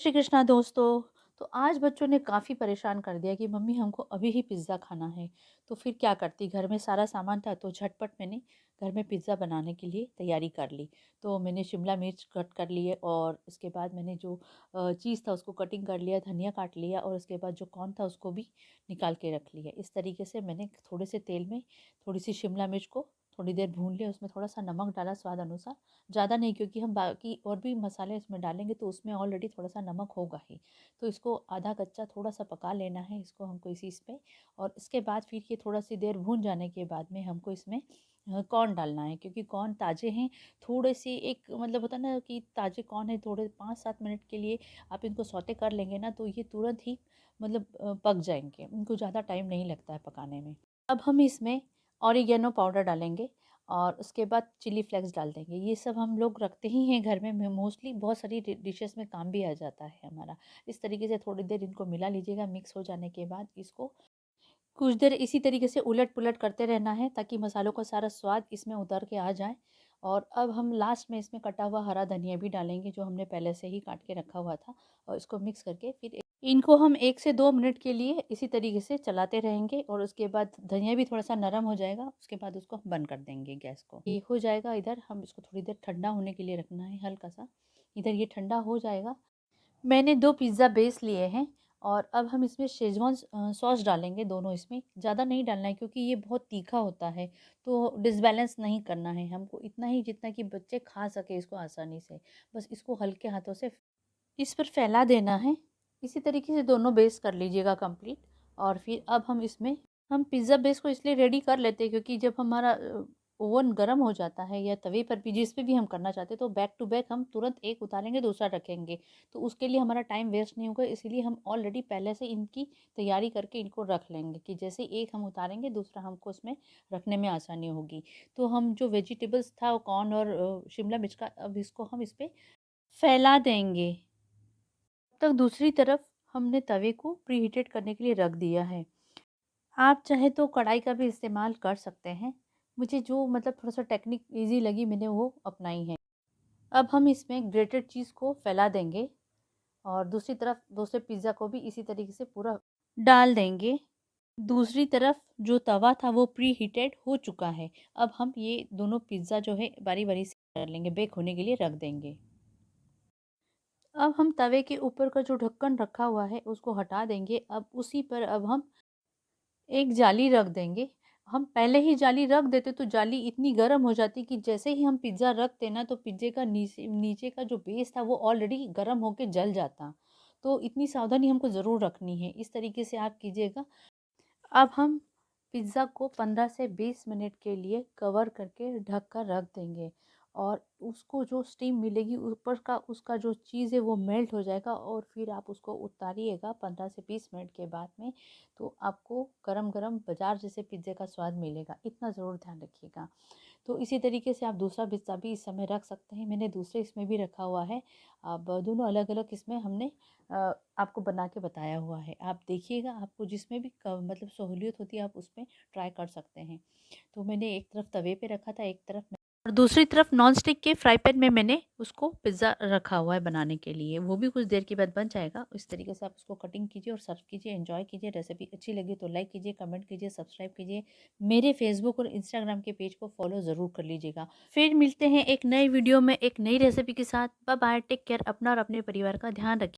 श्री कृष्णा दोस्तों। तो आज बच्चों ने काफ़ी परेशान कर दिया कि मम्मी हमको अभी ही पिज़्ज़ा खाना है। तो फिर क्या करती, घर में सारा सामान था तो झटपट मैंने घर में पिज़्ज़ा बनाने के लिए तैयारी कर ली। तो मैंने शिमला मिर्च कट कर लिए और उसके बाद मैंने जो चीज़ था उसको कटिंग कर लिया, धनिया काट लिया और उसके बाद जो कॉर्न था उसको भी निकाल के रख लिया। इस तरीके से मैंने थोड़े से तेल में थोड़ी सी शिमला मिर्च को थोड़ी देर भून लिया, उसमें थोड़ा सा नमक डाला स्वाद अनुसार, ज़्यादा नहीं क्योंकि हम बाकी और भी मसाले इसमें डालेंगे तो उसमें ऑलरेडी थोड़ा सा नमक होगा ही। तो इसको आधा कच्चा थोड़ा सा पका लेना है इसको हमको इसी पे। और इसके बाद फिर ये थोड़ा सी देर भून जाने के बाद में हमको इसमें कॉर्न डालना है क्योंकि कॉर्न ताज़े हैं। थोड़े से एक मतलब होता है ना कि ताज़े कॉर्न है, थोड़े 5-7 मिनट के लिए आप इनको सौते कर लेंगे ना तो ये तुरंत ही मतलब पक जाएंगे, इनको ज़्यादा टाइम नहीं लगता है पकाने में। अब हम इसमें ऑरिगेनो पाउडर डालेंगे और उसके बाद चिली फ्लेक्स डाल देंगे। ये सब हम लोग रखते ही हैं घर में मोस्टली, बहुत सारी डिशेस में काम भी आ जाता है हमारा। इस तरीके से थोड़ी देर इनको मिला लीजिएगा। मिक्स हो जाने के बाद इसको कुछ देर इसी तरीके से उलट पुलट करते रहना है ताकि मसालों का सारा स्वाद इसमें उतर के आ जाए। और अब हम लास्ट में इसमें कटा हुआ हरा धनिया भी डालेंगे जो हमने पहले से ही काट के रखा हुआ था। और इसको मिक्स करके फिर इनको हम 1 से 2 मिनट के लिए इसी तरीके से चलाते रहेंगे और उसके बाद धनिया भी थोड़ा सा नरम हो जाएगा, उसके बाद उसको हम बंद कर देंगे गैस को। ये हो जाएगा, इधर हम इसको थोड़ी देर ठंडा होने के लिए रखना है हल्का सा। इधर ये ठंडा हो जाएगा। मैंने 2 पिज़्ज़ा बेस लिए हैं और अब हम इसमें शेज़वान सॉस डालेंगे दोनों इसमें। ज़्यादा नहीं डालना है क्योंकि ये बहुत तीखा होता है, तो डिसबैलेंस नहीं करना है हमको, इतना ही जितना कि बच्चे खा सकें इसको आसानी से। बस इसको हल्के हाथों से इस पर फैला देना है। इसी तरीके से दोनों बेस कर लीजिएगा कंप्लीट। और फिर अब हम इसमें हम पिज़्ज़ा बेस को इसलिए रेडी कर लेते हैं क्योंकि जब हमारा ओवन गर्म हो जाता है या तवे पर भी जिस पे भी हम करना चाहते हैं तो बैक टू बैक हम तुरंत एक उतारेंगे दूसरा रखेंगे। तो उसके लिए हमारा टाइम वेस्ट नहीं होगा, इसीलिए हम ऑलरेडी पहले से इनकी तैयारी करके इनको रख लेंगे कि जैसे एक हम उतारेंगे दूसरा हमको उसमें रखने में आसानी होगी। तो हम जो वेजिटेबल्स था वो कॉर्न और शिमला मिर्च का, अब इसको हम इस पे फैला देंगे। तक दूसरी तरफ हमने तवे को प्रीहीटेड करने के लिए रख दिया है। आप चाहे तो कढ़ाई का भी इस्तेमाल कर सकते हैं। मुझे जो मतलब थोड़ा सा टेक्निक इजी लगी मैंने वो अपनाई है। अब हम इसमें ग्रेटेड चीज़ को फैला देंगे और दूसरी तरफ दूसरे पिज़्ज़ा को भी इसी तरीके से पूरा डाल देंगे। दूसरी तरफ जो तवा था वो प्री हीटेड हो चुका है। अब हम ये दोनों पिज़्ज़ा जो है बारी बारी से कर लेंगे, बेक होने के लिए रख देंगे। अब हम तवे के ऊपर का जो ढक्कन रखा हुआ है उसको हटा देंगे। अब उसी पर अब हम एक जाली रख देंगे। हम पहले ही जाली रख देते तो जाली इतनी गर्म हो जाती कि जैसे ही हम पिज़्ज़ा रखते ना तो पिज़्ज़े का नीचे नीचे का जो बेस था वो ऑलरेडी गर्म होके जल जाता। तो इतनी सावधानी हमको ज़रूर रखनी है, इस तरीके से आप कीजिएगा। अब हम पिज़्ज़ा को 15 से 20 मिनट के लिए कवर करके ढक कर रख देंगे और उसको जो स्टीम मिलेगी ऊपर का उसका जो चीज़ है वो मेल्ट हो जाएगा और फिर आप उसको उतारिएगा 15 से 20 मिनट के बाद में। तो आपको गरम गरम बाजार जैसे पिज़्ज़े का स्वाद मिलेगा, इतना ज़रूर ध्यान रखिएगा। तो इसी तरीके से आप दूसरा पिज़्ज़ा भी इस समय रख सकते हैं, मैंने दूसरे इसमें भी रखा हुआ है। अब दोनों अलग अलग इसमें हमने आपको बना के बताया हुआ है। आप देखिएगा, आपको जिसमें भी मतलब सहूलियत होती है आप उसमें ट्राई कर सकते हैं। तो मैंने एक तरफ तवे पे रखा था, एक तरफ और दूसरी तरफ नॉन स्टिक के फ्राई पैन में मैंने उसको पिज़्ज़ा रखा हुआ है बनाने के लिए। वो भी कुछ देर के बाद बन जाएगा। इस तरीके से आप उसको कटिंग कीजिए और सर्व कीजिए, एंजॉय कीजिए। रेसिपी अच्छी लगी तो लाइक कीजिए, कमेंट कीजिए, सब्सक्राइब कीजिए। मेरे फेसबुक और इंस्टाग्राम के पेज को फॉलो ज़रूर कर लीजिएगा। फिर मिलते हैं एक नए वीडियो में एक नई रेसिपी के साथ। बाय बाय, टेक केयर, अपना और अपने परिवार का ध्यान रखिए।